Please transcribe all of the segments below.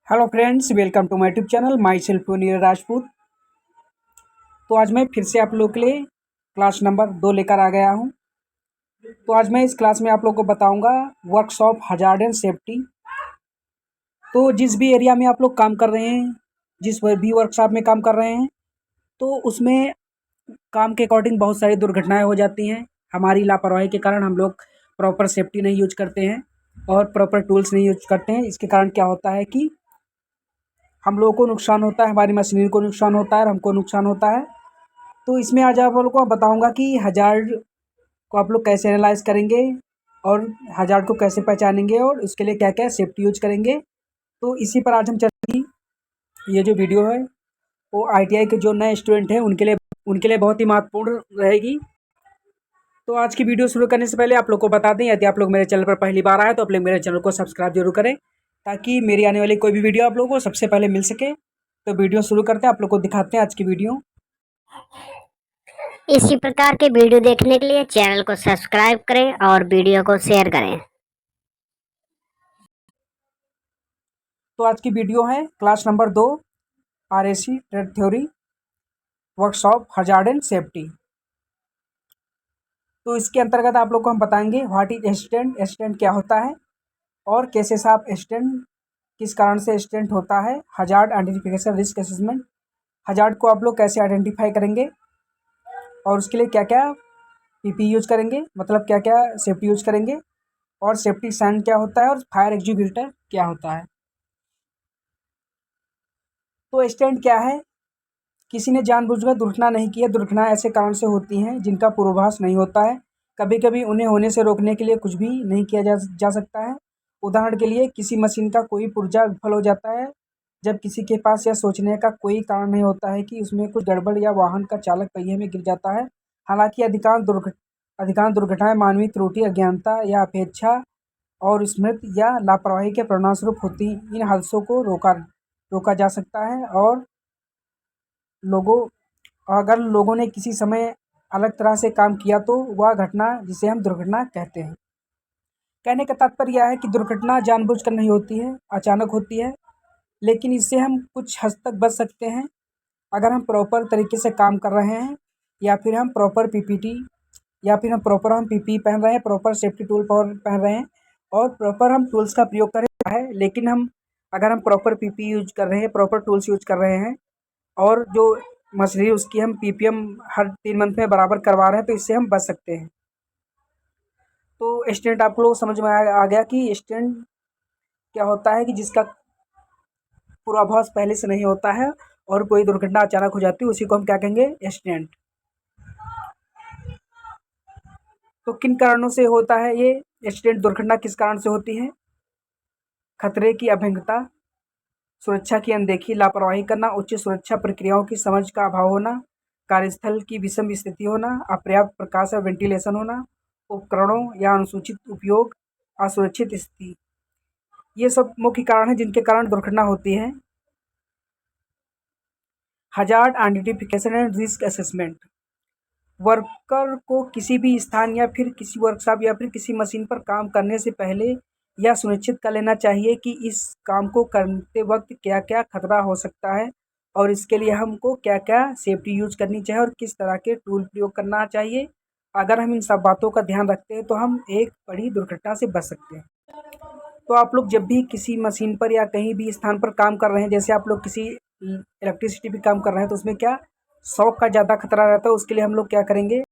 Hello friends, welcome to my YouTube channel myself Neeraj Rajput. तो आज मैं फिर से आप लोग के लिए क्लास नंबर 2 लेकर आ गया हूं। तो आज मैं इस क्लास में आप लोग को बताऊंगा वर्कशॉप हजार्ड एंड सेफ्टी। तो जिस भी एरिया में आप लोग काम कर रहे हैं, जिस भी वर्कशॉप में काम कर रहे हैं, तो उसमें काम के अकॉर्डिंग बहुत सारी दुर्घटनाएं हो जाती हैं। हमारी लापरवाही के कारण हम लोग प्रॉपर सेफ्टी नहीं यूज करते हैं और प्रॉपर टूल्स नहीं यूज करते हैं। इसके कारण क्या होता है कि हम लोगों को नुकसान होता है, हमारी मशीनरी को नुकसान होता है और हमको नुकसान होता है। तो इसमें आज आप लोगों को बताऊंगा कि हजार्ड को आप लोग कैसे एनालाइज करेंगे और हजार्ड को कैसे पहचानेंगे और उसके लिए क्या क्या सेफ्टी यूज करेंगे। तो इसी पर आज हम चर्चा की। ये जो वीडियो है वो आईटीआई के जो नए स्टूडेंट हैं उनके लिए बहुत ही महत्वपूर्ण रहेगी। तो आज की वीडियो शुरू करने से पहले आप लोग को बता दें, यदि आप लोग मेरे चैनल पर पहली बार आए तो आप लोग मेरे चैनल को सब्सक्राइब जरूर करें, ताकि मेरी आने वाली कोई भी वीडियो आप लोगों को सबसे पहले मिल सके। तो वीडियो शुरू करते हैं, आप लोग को दिखाते हैं आज की वीडियो। इसी प्रकार के वीडियो देखने के लिए चैनल को सब्सक्राइब करें और वीडियो को शेयर करें। तो आज की वीडियो है class number 2 RAC trade theory workshop hazard and safety. तो इसके अंतर्गत आप लोग को हम बताएंगे व्हाट इज एस्टेंट, एस्टेंट क्या होता है और कैसे साफ एस्टेंट किस कारण से एस्टेंट होता है, hazard identification risk assessment, hazard को आप लोग कैसे आइडेंटिफाई करेंगे और उसके लिए क्या क्या पीपी यूज करेंगे, मतलब क्या क्या सेफ्टी यूज करेंगे, और सेफ्टी साइन क्या होता है और फायर एग्जीक्यूटर क्या होता है। तो एस्टेंट क्या है? किसी ने जानबूझकर दुर्घटना नहीं की है। दुर्घटना ऐसे कारण से होती हैं जिनका पूर्वाभास नहीं होता है। कभी कभी उन्हें होने से रोकने के लिए कुछ भी नहीं किया जा सकता है। उदाहरण के लिए किसी मशीन का कोई पुर्जा विफल हो जाता है जब किसी के पास यह सोचने का कोई कारण नहीं होता है कि उसमें कुछ गड़बड़, या वाहन का चालक पहिए में गिर जाता है। हालांकि अधिकांश दुर्घटनाएं मानवीय त्रुटि, अज्ञानता या अपेक्षा और स्मृति या लापरवाही के परिणामस्वरूप होती। इन हादसों को रोका जा सकता है और लोगों अगर लोगों ने किसी समय अलग तरह से काम किया तो वह घटना, जिसे हम दुर्घटना कहते हैं। कहने का तात्पर्य यह है कि दुर्घटना जानबूझकर नहीं होती है, अचानक होती है, लेकिन इससे हम कुछ हद तक बच सकते हैं अगर हम प्रॉपर तरीके से काम कर रहे हैं, या फिर हम प्रॉपर पीपीटी, या फिर हम पीपी पहन रहे हैं, प्रॉपर सेफ्टी टूल पहन रहे हैं और प्रॉपर हम टूल्स का प्रयोग कर रहे हैं। लेकिन अगर हम प्रॉपर पीपी यूज कर रहे हैं, प्रॉपर टूल्स यूज कर रहे हैं और जो मशीनरी उसकी हम पीपीएम हर 3 मंथ में बराबर करवा रहे हैं, तो इससे हम बच सकते हैं। तो स्टेंट आप लोग समझ में आ गया कि स्टेंट क्या होता है, कि जिसका पूर्वाभास पहले से नहीं होता है और कोई दुर्घटना अचानक हो जाती है, उसी को हम क्या कहेंगे? स्टेंट। तो किन कारणों से होता है ये स्टेंट? दुर्घटना किस कारण से होती है? खतरे की अभिज्ञता, सुरक्षा की अनदेखी, लापरवाही करना, उच्च सुरक्षा प्रक्रियाओं की समझ का अभाव होना, कार्यस्थल की विषम स्थिति होना, अपर्याप्त प्रकाश और वेंटिलेशन होना, उपकरणों या अनुचित उपयोग, असुरक्षित स्थिति, ये सब मुख्य कारण हैं जिनके कारण दुर्घटना होती है। Hazard identification and risk assessment, worker को किसी भी स्थान या फिर किसी वर्कशॉप या फिर किसी मशीन पर काम करने से पहले यह सुनिश्चित कर लेना चाहिए कि इस काम को करते वक्त क्या क्या खतरा हो सकता है और इसके लिए हमको क्या क्या सेफ्टी यूज करनी चाहिए और किस तरह के टूल प्रयोग करना चाहिए। अगर हम इन सब बातों का ध्यान रखते हैं तो हम एक बड़ी दुर्घटना से बच सकते हैं। तो आप लोग जब भी किसी मशीन पर या कहीं भी स्थान पर काम कर रहे हैं, जैसे आप लोग किसी इलेक्ट्रिसिटी पे काम कर रहे हैं, तो उसमें क्या शॉक का ज़्यादा खतरा रहता है। उसके लिए हम लोग क्या करेंगे?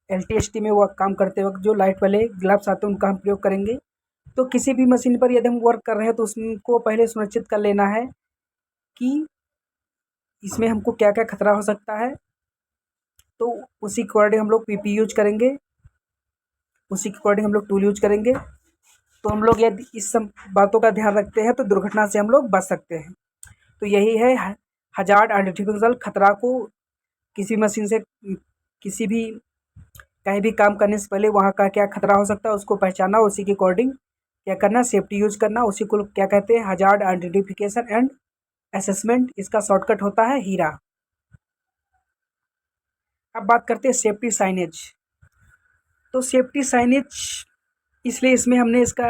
एलटीएसटी में वर्क काम करते वक्त जो लाइट वाले ग्लव्स आते हैं उनका हम प्रयोग करेंगे। तो किसी भी मशीन पर यदि हम वर्क कर रहे हैं तो उसको पहले सुनिश्चित कर लेना है कि इसमें हमको क्या क्या खतरा हो सकता है। तो उसी के अकॉर्डिंग हम लोग पीपी यूज करेंगे, उसी के अकॉर्डिंग हम लोग टूल यूज करेंगे। तो हम लोग यदि इस सब बातों का ध्यान रखते हैं तो दुर्घटना से हम लोग बच सकते हैं। तो यही है हजार्ड आइडेंटिफिकेशन। खतरा को किसी मशीन से किसी भी कहीं भी काम करने से पहले वहाँ का क्या खतरा हो सकता है उसको पहचानना, उसी के अकॉर्डिंग क्या करना, सेफ्टी यूज करना, उसी को क्या कहते हैं? Hazard identification and assessment. इसका शॉर्टकट होता है हीरा। अब बात करते हैं सेफ्टी साइनेज। तो सेफ्टी साइनेज इसलिए इसमें हमने इसका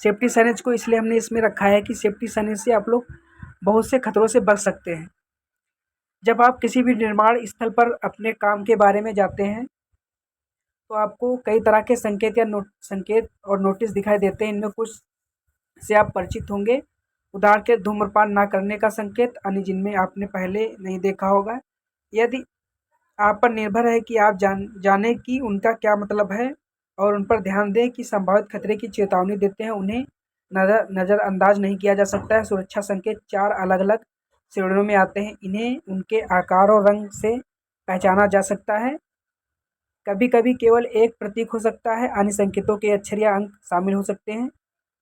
सेफ्टी साइनेज को इसलिए हमने इसमें रखा है कि सेफ्टी साइनेज से आप लोग बहुत से खतरों से बच सकते हैं। जब आप किसी भी निर्माण स्थल पर अपने काम के बारे में जाते हैं तो आपको कई तरह के संकेत या संकेत और नोटिस दिखाई देते हैं। इनमें कुछ से आप परिचित होंगे। उदाहरण के धूम्रपान ना करने का संकेत, अन्य जिनमें आपने पहले नहीं देखा होगा। यदि आप पर निर्भर है कि आप जाने कि उनका क्या मतलब है और उन पर ध्यान दें कि संभावित खतरे की चेतावनी देते हैं, उन्हें नज़रअंदाज नहीं किया जा सकता है। सुरक्षा संकेत 4 अलग-अलग श्रेणियों में आते हैं। इन्हें उनके आकार और रंग से पहचाना जा सकता है। कभी-कभी केवल एक प्रतीक हो सकता है, अन्य संकेतों के अक्षर या अंक शामिल हो सकते हैं।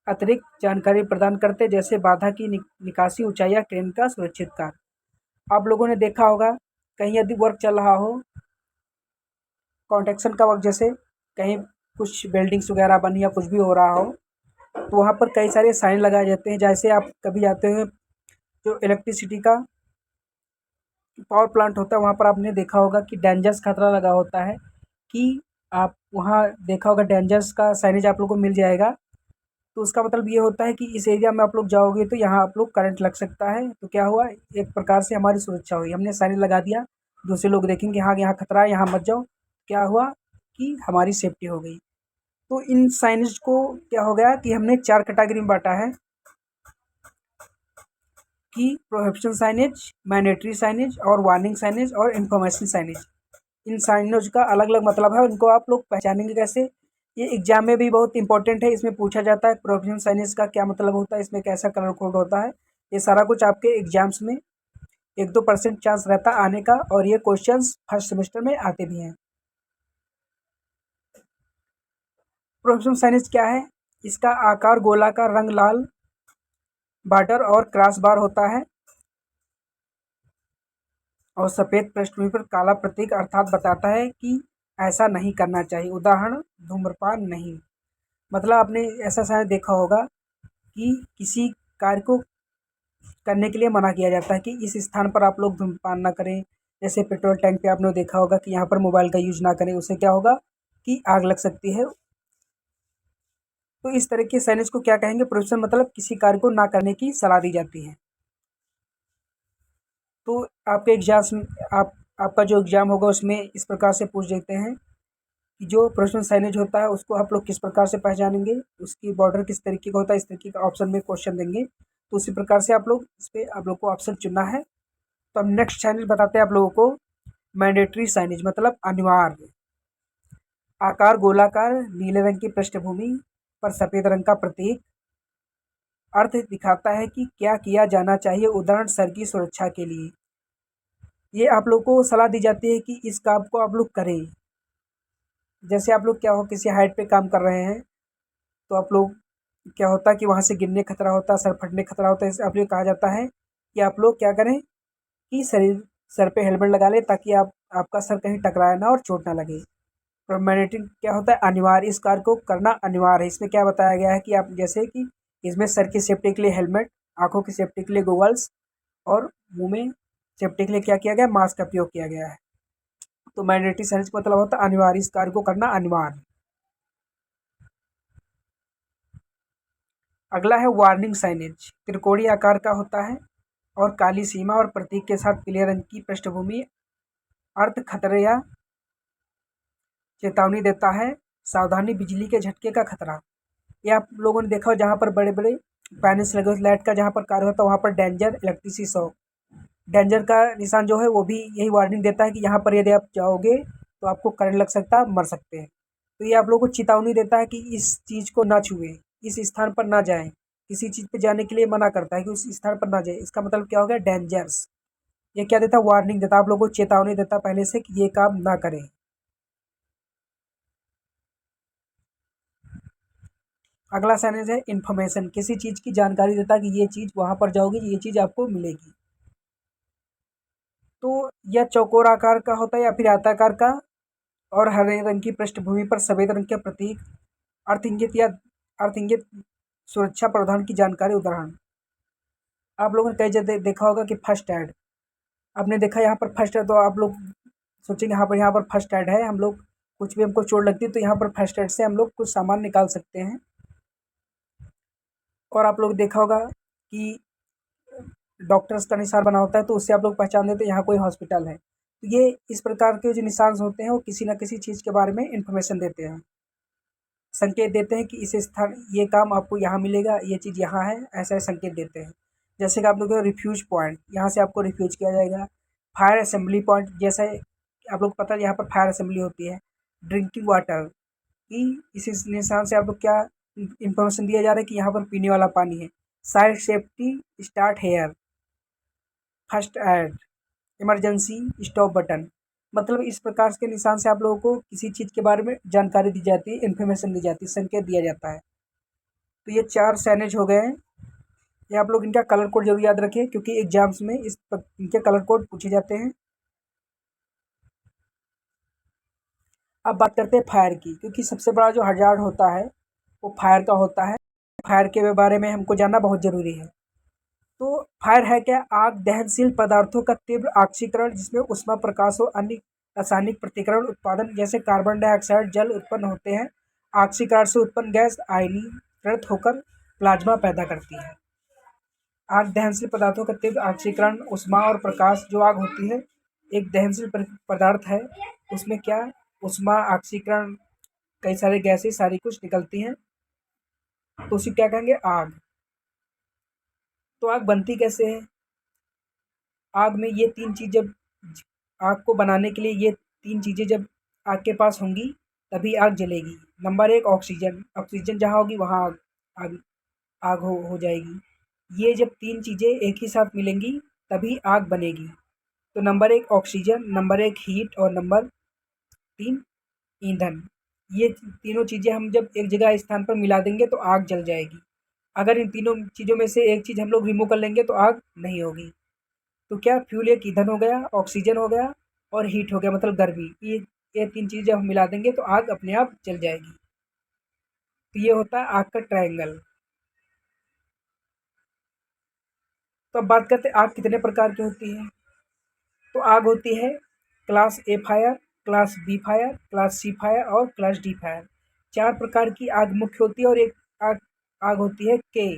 अतिरिक्त जानकारी प्रदान करते जैसे बाधा की निकासी, ऊंचाई या क्रेन का सुरक्षित कार्य। आप लोगों ने देखा होगा कहीं यदि वर्क चल रहा हो, कंस्ट्रक्शन का वर्क, जैसे कहीं कुछ बिल्डिंग्स वगैरह बनी या कुछ भी हो रहा हो, तो वहाँ पर कई सारे साइन लगाए जाते हैं। जैसे आप कभी जाते हो जो इलेक्ट्रिसिटी का पावर प्लांट होता है, वहाँ पर आपने देखा होगा कि डेंजर्स खतरा लगा होता है कि आप वहाँ देखा होगा डेंजर्स का साइनेज आप लोग को मिल जाएगा। तो उसका मतलब ये होता है कि इस एरिया में आप लोग जाओगे तो यहाँ आप लोग करंट लग सकता है। तो क्या हुआ, एक प्रकार से हमारी सुरक्षा हुई। हमने साइनेज लगा दिया, दूसरे लोग देखेंगे हाँ यहाँ खतरा है, यहाँ मत जाओ। क्या हुआ कि हमारी सेफ्टी हो गई। तो इन साइनेज को क्या हो गया कि हमने 4 कैटेगरी में बांटा है कि प्रोहिबिशन साइनेज, मैंडेटरी साइनेज और वार्निंग साइनेज और इन्फॉर्मेशन साइनेज। इन साइनेज का अलग अलग मतलब है और इनको आप लोग पहचानेंगे कैसे। ये एग्जाम में भी बहुत इंपॉर्टेंट है। इसमें पूछा जाता है प्रोहिबिशन साइनेज का क्या मतलब होता है, इसमें कैसा कलर कोड होता है। ये सारा कुछ आपके एग्जाम्स में 1-2% चांस रहता है आने का, और ये क्वेश्चंस फर्स्ट सेमेस्टर में आते भी हैं। प्रोहिबिशन साइनेज क्या है, इसका आकार गोलाकार, रंग लाल, बॉर्डर और क्रॉस बार होता है और सफ़ेद पृष्ठभूमि पर काला प्रतीक, अर्थात बताता है कि ऐसा नहीं करना चाहिए। उदाहरण धूम्रपान नहीं। मतलब आपने ऐसा शायद देखा होगा कि किसी कार्य को करने के लिए मना किया जाता है कि इस स्थान पर आप लोग धूम्रपान ना करें। जैसे पेट्रोल टैंक पे आपने देखा होगा कि यहाँ पर मोबाइल का यूज ना करें, उससे क्या होगा कि आग लग सकती है। तो इस तरह के साइनेज को क्या कहेंगे, प्रोहिबिशन, मतलब किसी कार्य को ना करने की सलाह दी जाती है। तो आपके एग्जाम्स में आपका जो एग्ज़ाम होगा उसमें इस प्रकार से पूछ देते हैं कि जो प्रोहिबिशन साइनेज होता है उसको आप लोग किस प्रकार से पहचानेंगे, उसकी बॉर्डर किस तरीके का होता है, इस तरीके का ऑप्शन में क्वेश्चन देंगे। तो उसी प्रकार से आप लोग इस पर आप लोग को ऑप्शन चुनना है। तो हम नेक्स्ट साइनेज बताते हैं आप लोगों को। मैंडेटरी साइनेज मतलब अनिवार्य। आकार गोलाकार, नीले रंग की पृष्ठभूमि पर सफ़ेद रंग का प्रतीक, अर्थ दिखाता है कि क्या किया जाना चाहिए। उदाहरण सर की सुरक्षा के लिए। ये आप लोग को सलाह दी जाती है कि इस काम को आप लोग करें। जैसे आप लोग क्या हो किसी हाइट पे काम कर रहे हैं तो आप लोग क्या होता है कि वहाँ से गिरने खतरा होता है, सर फटने खतरा होता है। इसलिए आप लोग कहा जाता है कि आप लोग क्या करें कि सर पे हेलमेट लगा लें ताकि आपका सर कहीं टकराए ना और चोट ना लगे। और मैंडेटरी क्या होता है, अनिवार्य। इस कार्य को करना अनिवार्य है। इसमें क्या बताया गया है कि आप जैसे कि इसमें सर की सेफ्टी के लिए हेलमेट, आँखों की सेफ्टी के लिए गॉगल्स और मुँह में सेफ्टी के लिए क्या किया गया, मास्क का प्रयोग किया गया है। तो मैंडेटरी साइनेज का मतलब होता है अनिवार्य, इस कार्य को करना अनिवार्य। अगला है वार्निंग साइनेज। त्रिकोणीय आकार का होता है और काली सीमा और प्रतीक के साथ पीले रंग की पृष्ठभूमि, अर्थ खतरे या चेतावनी देता है। सावधानी, बिजली के झटके का खतरा। ये आप लोगों ने देखा हो जहाँ पर बड़े बड़े पैनल्स लगे होते लाइट का, जहाँ पर कार्य होता है वहाँ पर डेंजर, इलेक्ट्रिसिटी शॉक। डेंजर का निशान जो है वो भी यही वार्निंग देता है कि यहाँ पर यदि आप जाओगे तो आपको करंट लग सकता है, मर सकते हैं। तो ये आप लोगों को चेतावनी देता है कि इस चीज़ को ना छुएं, इस स्थान पर ना जाएं। किसी चीज़ पे जाने के लिए मना करता है कि उस स्थान पर ना जाए। इसका मतलब क्या हो गया, डेंजर्स। ये क्या देता है, वार्निंग देता है, आप लोगों को चेतावनी देता है पहले से कि ये काम ना करें। अगला साइनेज है इन्फॉर्मेशन। किसी चीज़ की जानकारी देता है कि ये चीज़ वहाँ पर जाओगे ये चीज़ आपको मिलेगी। तो यह चौकोर आकार का होता है या फिर आयताकार का और हरे रंग की पृष्ठभूमि पर सफ़ेद रंग के प्रतीक, अर्थ इंगित या अर्थ इंगित सुरक्षा प्रावधान की जानकारी। उदाहरण आप लोगों ने कई जगह देखा होगा कि फर्स्ट एड। आपने देखा यहाँ पर फर्स्ट एड, तो आप लोग सोचेंगे यहाँ पर फर्स्ट एड है, हम लोग कुछ भी हमको चोट लगती है तो यहाँ पर फर्स्ट एड से हम लोग कुछ सामान निकाल सकते हैं। और आप लोग देखा होगा कि डॉक्टर्स का निशान बना होता है, तो उससे आप लोग पहचान देते हैं यहाँ कोई हॉस्पिटल है। तो ये इस प्रकार के जो निशान होते हैं वो किसी न किसी चीज़ के बारे में इन्फॉर्मेशन देते हैं, संकेत देते हैं कि इस स्थान ये काम आपको यहाँ मिलेगा, ये चीज़ यहाँ है, ऐसा संकेत देते हैं। जैसे कि आप लोग रिफ्यूज पॉइंट, यहाँ से आपको रिफ्यूज किया जाएगा। फायर असेंबली पॉइंट, जैसे आप लोग पता है यहाँ पर फायर असेंबली होती है। ड्रिंकिंग वाटर की इस निशान से आप लोग क्या इंफॉर्मेशन दिया जा रहा है कि यहाँ पर पीने वाला पानी है। Side safety start here, first aid, emergency stop button. मतलब इस प्रकार के निशान से आप लोगों को किसी चीज़ के बारे में जानकारी दी जाती है, इन्फॉर्मेशन दी जाती है, संकेत दिया जाता है। तो ये 4 साइनेज हो गए हैं। ये आप लोग इनका कलर कोड जरूर याद रखें, क्योंकि एग्जाम्स में इनके कलर कोड पूछे जाते हैं। अब बात करते हैं फायर की, क्योंकि सबसे बड़ा जो हजार्ड होता है वो फायर का होता है। फायर के बारे में हमको जानना बहुत ज़रूरी है। तो फायर है क्या? आग दहनशील पदार्थों का तीव्र आक्सीकरण, जिसमें ऊष्मा, प्रकाश और अन्य रासायनिक प्रतिकरण उत्पादन, जैसे कार्बन डाइऑक्साइड, जल उत्पन्न होते हैं। आक्सीकरण से उत्पन्न गैस आयनीकृत होकर प्लाज्मा पैदा करती है। आग दहनशील पदार्थों का तीव्र आक्सीकरण, ऊष्मा और प्रकाश। जो आग होती है एक दहनशील पदार्थ है, उसमें क्या ऊष्मा, ऑक्सीकरण, कई सारे गैसें सारी कुछ निकलती हैं, तो उसे क्या कहेंगे? आग। तो आग बनती कैसे है? आग में ये 3 चीज़ जब आग को बनाने के लिए ये 3 चीज़ें जब आग के पास होंगी तभी आग जलेगी। नंबर 1 ऑक्सीजन, ऑक्सीजन जहाँ होगी वहाँ आग आग आग हो जाएगी। ये जब 3 चीज़ें एक ही साथ मिलेंगी तभी आग बनेगी। तो नंबर 1 ऑक्सीजन, नंबर 1 हीट और नंबर 3 ईंधन। ये तीनों चीज़ें हम जब एक जगह स्थान पर मिला देंगे तो आग जल जाएगी। अगर इन तीनों चीज़ों में से एक चीज़ हम लोग रिमूव कर लेंगे तो आग नहीं होगी। तो क्या फ्यूल एक ईंधन हो गया, ऑक्सीजन हो गया और हीट हो गया, मतलब गर्मी। ये 3 चीज़ें जब हम मिला देंगे तो आग अपने आप जल जाएगी। तो ये होता है आग का ट्रायंगल। तो अब बात करते हैं आग कितने प्रकार की होती है। तो आग होती है class A fire, class B fire, class C fire और क्लास डी फायर। 4 प्रकार की आग मुख्य होती है और एक आग आग होती है के।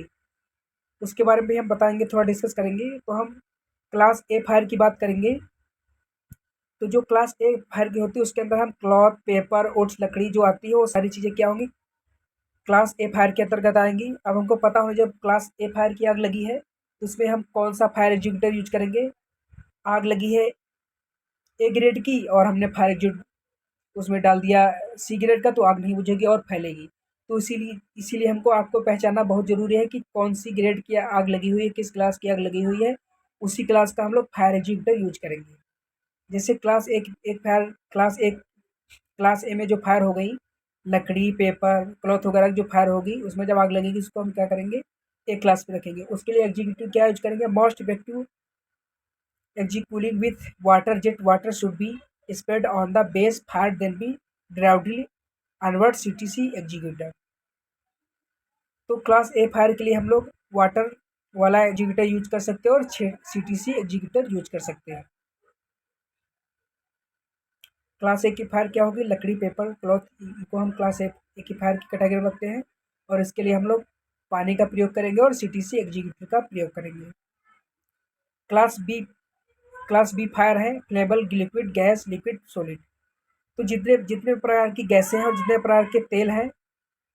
उसके बारे में भी हम बताएंगे, थोड़ा डिस्कस करेंगे। तो हम क्लास ए फायर की बात करेंगे। तो जो क्लास ए फायर की होती है उसके अंदर हम क्लॉथ, पेपर, ओट्स, लकड़ी जो आती है वो सारी चीज़ें क्या होंगी? क्लास ए फायर के अंतर्गत आएंगी। अब हमको पता होना, जब क्लास ए फायर की आग लगी है तो उसमें हम कौन सा फायर एग्जीक्यूटर यूज करेंगे? आग लगी है ए ग्रेड की और हमने फायर एग्जीक्यूटर उसमें डाल दिया सी ग्रेड का, तो आग नहीं बुझेगी और फैलेगी। तो इसीलिए हमको आग को पहचानना बहुत ज़रूरी है कि कौन सी ग्रेड की आग लगी हुई है, किस क्लास की आग लगी हुई है। उसी क्लास का हम लोग फायर एग्जीक्यूटर यूज करेंगे। जैसे क्लास ए में जो फायर हो गई, लकड़ी, पेपर, क्लॉथ वगैरह जो फायर होगी, उसमें जब आग लगेगी उसको हम क्या करेंगे? ए क्लास पे रखेंगे। उसके लिए एग्जीक्यूटिव क्या यूज करेंगे? Most effective extinguisher with water jet, water should be spread on the base fire then be broadly onward CTC extinguisher. तो क्लास ए फायर के लिए हम लोग वाटर वाला एग्जीक्यूटर यूज कर सकते हैं और सीटीसी एग्जीक्यूटर यूज कर सकते हैं। क्लास ए की फायर क्या होगी? लकड़ी, पेपर, क्लॉथ को हम क्लास ए की फायर की कैटेगरी में रखते हैं और इसके लिए हम लोग पानी का प्रयोग करेंगे और सीटीसी एग्जीक्यूटर का प्रयोग करेंगे। क्लास बी फायर है फ्लेबल, लिक्विड, गैस, लिक्विड, सॉलिड। तो जितने जितने प्रकार की गैसें हैं और जितने प्रकार के तेल हैं,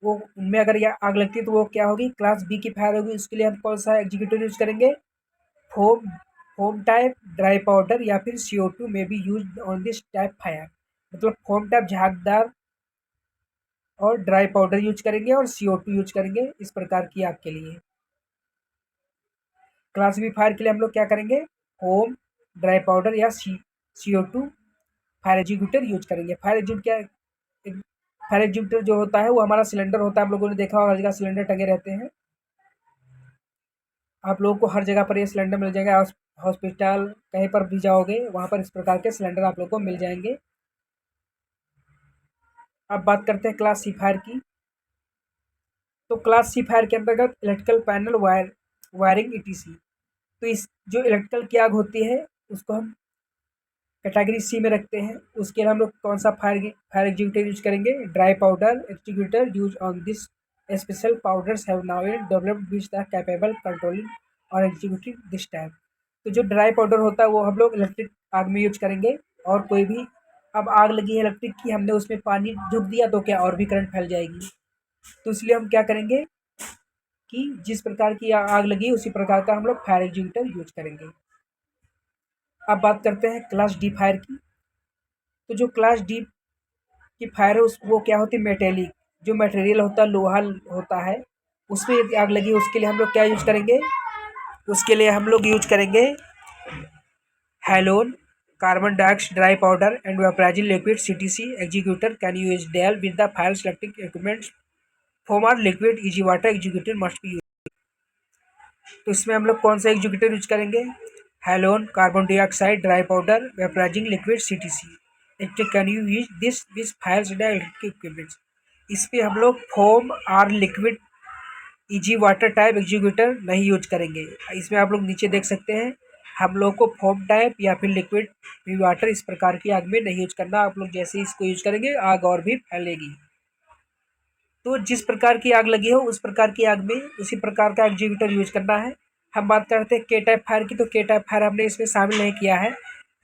वो उनमें अगर यह आग लगती है तो वो क्या होगी? क्लास बी की फायर होगी। उसके लिए हम कौन सा एग्जीक्यूटर यूज करेंगे? Foam foam type, dry powder या फिर CO2 में B use on this type fire. मतलब फोम टाइप झागदार और ड्राई पाउडर यूज करेंगे और CO2 यूज करेंगे इस प्रकार की आग के लिए। क्लास बी फायर के लिए हम लोग क्या करेंगे? फोम, ड्राई पाउडर या CO2 फायर एग्जीक्यूटर यूज करेंगे। फायर एग्जीक्यूटर जो होता है वो हमारा सिलेंडर होता है। आप लोगों ने देखा होगा हर जगह सिलेंडर टंगे रहते हैं। आप लोगों को हर जगह पर ये सिलेंडर मिल जाएगा। हॉस्पिटल कहीं पर भी जाओगे वहाँ पर इस प्रकार के सिलेंडर आप लोग को मिल जाएंगे। अब बात करते हैं क्लास सी फायर की। तो क्लास सी फायर के अंतर्गत इलेक्ट्रिकल पैनल, वायरिंग ETC। तो इस जो इलेक्ट्रिकल की आग होती है उसको हम कैटेगरी सी में रखते हैं। उसके लिए हम लोग कौन सा फायर एग्जीक्यूटर यूज करेंगे? Dry powder executor use on this Special powders have now been developed which are capable controlling और executing this type। तो जो ड्राई पाउडर होता है वो हम लोग इलेक्ट्रिक आग में यूज करेंगे। और कोई भी अब आग लगी है इलेक्ट्रिक की, हमने उसमें पानी झोंक दिया तो क्या और भी करंट फैल जाएगी। तो इसलिए हम क्या करेंगे कि जिस प्रकार की आग लगी उसी प्रकार का हम लोग फायर एग्जीक्यूटर यूज करेंगे। अब बात करते हैं क्लास डी फायर की। तो जो क्लास डी की फायर है वो क्या होती है, मेटेलिक। जो मटेरियल होता है लोहा होता है, उसमें यदि आग लगी उसके लिए हम लोग क्या यूज करेंगे, उसके लिए हम लोग यूज करेंगे halon, carbon dioxide dry powder and vaporising liquid CTC extinguisher can use deal with the fire selecting equipments foam और liquid easy water extinguisher must be. तो इसमें हम लोग कौन सा एग्जीक्यूटर यूज करेंगे, halon, carbon dioxide dry powder, vaporising liquid CTC। Can you use this with fire selecting equipments. इस पर हम लोग फोम और liquid easy water type extinguisher नहीं यूज करेंगे। इसमें आप लोग नीचे देख सकते हैं, हम लोग को फोम टाइप या फिर लिक्विड वाटर इस प्रकार की आग में नहीं यूज करना। आप लोग जैसे ही इसको यूज करेंगे आग और भी फैलेगी। तो जिस प्रकार की आग लगी हो उस प्रकार की आग में उसी प्रकार का एग्जीक्यूटर यूज करना है। हम बात करते हैं के टाइप फायर की। तो के टाइप फायर हमने इसमें शामिल नहीं किया है,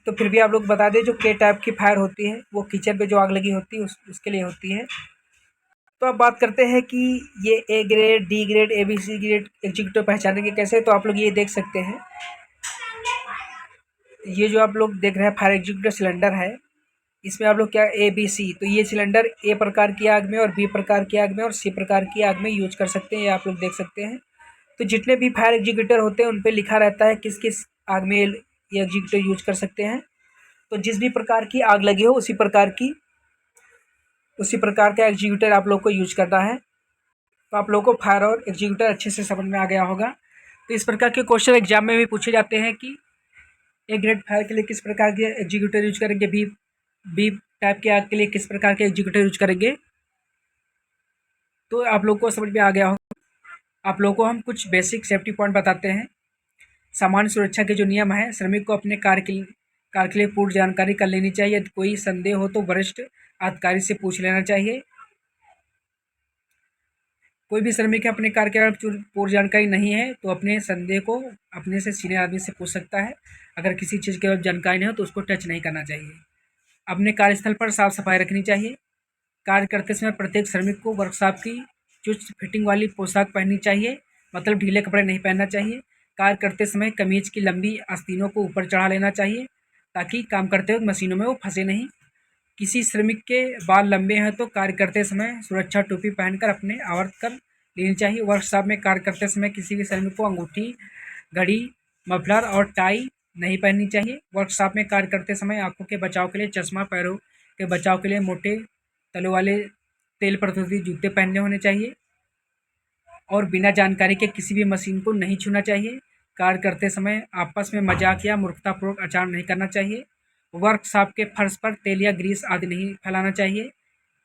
तो फिर भी आप लोग बता दें जो के टाइप की फायर होती है वो किचन पे जो आग लगी होती है उसके लिए होती है। तो अब बात करते हैं कि ये A grade, D grade, ABC grade executive पहचानेंगे कैसे। तो आप लोग ये देख सकते हैं, ये जो आप लोग देख रहे हैं फायर एग्जीक्यूटिव सिलेंडर है, इसमें आप लोग क्या ABC। तो ये सिलेंडर ए प्रकार की आग में और बी प्रकार की आग में और सी प्रकार की आग में यूज कर सकते हैं, ये आप लोग देख सकते हैं। तो जितने भी फायर एग्जीक्यूटर होते हैं उन पे लिखा रहता है किस किस आग में ये एग्जीक्यूटर यूज कर सकते हैं। तो जिस भी प्रकार की आग लगी हो उसी प्रकार का एग्जीक्यूटर आप लोग को यूज करना है। तो आप लोगों को फायर और एग्जीक्यूटर अच्छे से समझ में आ गया होगा। तो इस प्रकार के क्वेश्चन एग्जाम में भी पूछे जाते हैं कि ए ग्रेड फायर के लिए किस प्रकार के एग्जीक्यूटर यूज करेंगे, बी टाइप के आग के लिए किस प्रकार के एग्जीक्यूटर यूज करेंगे। तो आप लोग को समझ में आ गया होगा। आप लोगों को हम कुछ बेसिक सेफ्टी पॉइंट बताते हैं। सामान्य सुरक्षा के जो नियम है, श्रमिक को अपने कार्य के लिए पूर्ण जानकारी कर लेनी चाहिए। यदि कोई संदेह हो तो वरिष्ठ अधिकारी से पूछ लेना चाहिए। कोई भी श्रमिक अपने कार्य के बारे में पूर्ण जानकारी नहीं है तो अपने संदेह को अपने से सीनियर आदमी से पूछ सकता है। अगर किसी चीज़ के बारे में जानकारी नहीं हो तो उसको टच नहीं करना चाहिए। अपने कार्यस्थल पर साफ सफाई रखनी चाहिए। कार्य करते समय प्रत्येक श्रमिक को वर्कशॉप की चुस्त फिटिंग वाली पोशाक पहननी चाहिए, मतलब ढीले कपड़े नहीं पहनना चाहिए। कार्य करते समय कमीज की लंबी आस्तीनों को ऊपर चढ़ा लेना चाहिए ताकि काम करते वक्त मशीनों में वो फंसे नहीं। किसी श्रमिक के बाल लंबे हैं तो कार्य करते समय सुरक्षा टोपी पहनकर अपने आवर्त कर लेनी चाहिए। वर्कशॉप में कार्य करते समय किसी भी श्रमिक को अंगूठी, घड़ी, मफलर और टाई नहीं पहननी चाहिए। वर्कशॉप में कार्य करते समय आंखों के बचाव के लिए चश्मा, पैरों के बचाव के लिए मोटे तलों वाले तेल प्रतिरोधी जूते पहनने होने चाहिए और बिना जानकारी के किसी भी मशीन को नहीं छूना चाहिए। कार्य करते समय आपस में मजाक या मूर्खतापूर्वक आचरण नहीं करना चाहिए। वर्कशॉप के फर्श पर तेल या ग्रीस आदि नहीं फैलाना चाहिए।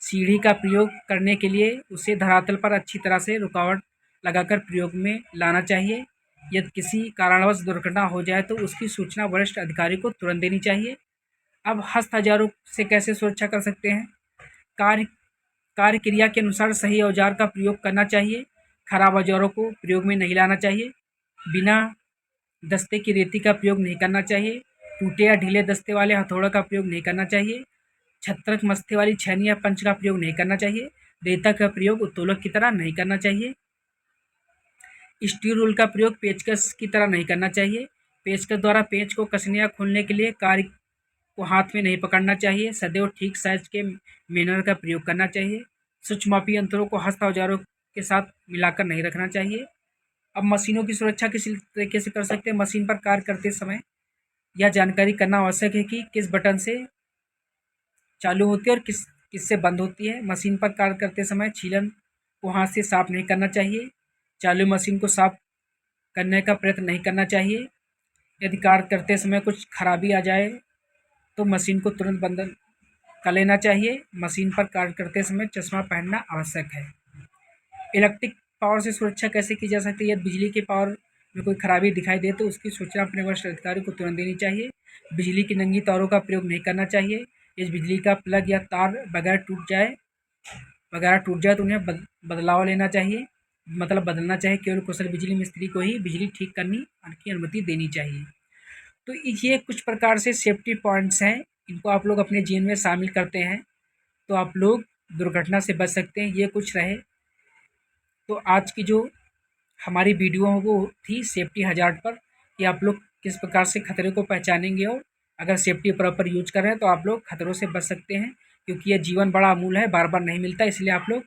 सीढ़ी का प्रयोग करने के लिए उसे धरातल पर अच्छी तरह से रुकावट लगाकर प्रयोग में लाना चाहिए। यदि किसी कारणवश दुर्घटना हो जाए तो उसकी सूचना वरिष्ठ अधिकारी को तुरंत देनी चाहिए। अब हस्त औजारों से कैसे सुरक्षा कर सकते हैं। कार्य क्रिया के अनुसार सही औजार का प्रयोग करना चाहिए। खराब औजारों को प्रयोग में नहीं लाना चाहिए। बिना दस्ते की रेती का प्रयोग नहीं करना चाहिए। टूटे या ढीले दस्ते वाले हथौड़ों का प्रयोग नहीं करना चाहिए। छत्रक मस्ते वाली छेनी या पंच का प्रयोग नहीं करना चाहिए। रेता का प्रयोग उत्तोलक की तरह नहीं करना चाहिए। स्टील रूल का प्रयोग पेचकस की तरह नहीं करना चाहिए। पेचकस द्वारा पेच को कसने या खोलने के लिए कार्य को हाथ में नहीं पकड़ना चाहिए। सदैव ठीक साइज के मेनर का प्रयोग करना चाहिए। सूक्ष्ममापी यंत्रों को हस्त औजारों के साथ मिलाकर नहीं रखना चाहिए। अब मशीनों की सुरक्षा किस तरीके से कर सकते हैं। मशीन पर कार्य करते समय यह जानकारी करना आवश्यक है कि किस बटन से चालू होती है और किससे बंद होती है। मशीन पर कार्य करते समय छीलन को हाथ से साफ नहीं करना चाहिए। चालू मशीन को साफ करने का प्रयत्न नहीं करना चाहिए। यदि कार्य करते समय कुछ खराबी आ जाए तो मशीन को तुरंत बंद कर लेना चाहिए। मशीन पर कार्य करते समय चश्मा पहनना आवश्यक है। इलेक्ट्रिक पावर से सुरक्षा कैसे की जा सकती है। यदि बिजली के पावर में कोई खराबी दिखाई दे तो उसकी सूचना अपने वरिष्ठ अधिकारी को तुरंत देनी चाहिए। बिजली की नंगी तारों का प्रयोग नहीं करना चाहिए। यदि बिजली का प्लग या तार बगैर टूट जाए वगैरह टूट जाए तो उन्हें बदलाव लेना चाहिए, मतलब बदलना चाहिए। केवल कुशल बिजली मिस्त्री को ही बिजली ठीक करनी की अनुमति देनी चाहिए। तो ये कुछ प्रकार से सेफ्टी पॉइंट्स हैं, इनको आप लोग अपने जीवन में शामिल करते हैं तो आप लोग दुर्घटना से बच सकते हैं। ये कुछ रहे तो आज की जो हमारी वीडियो है वो थी सेफ्टी हजार्ड पर, कि आप लोग किस प्रकार से खतरे को पहचानेंगे और अगर सेफ्टी प्रॉपर यूज कर रहे हैं तो आप लोग खतरों से बच सकते हैं। क्योंकि ये जीवन बड़ा अमूल्य है, बार बार नहीं मिलता, इसलिए आप लोग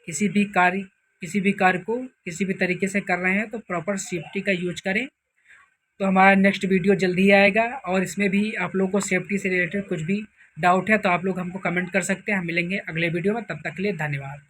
किसी भी कार्य को किसी भी तरीके से कर रहे हैं तो प्रॉपर सेफ्टी का यूज करें। तो हमारा नेक्स्ट वीडियो जल्दी ही आएगा और इसमें भी आप लोगों को सेफ्टी से रिलेटेड कुछ भी डाउट है तो आप लोग हमको कमेंट कर सकते हैं। हम मिलेंगे अगले वीडियो में, तब तक के लिए धन्यवाद।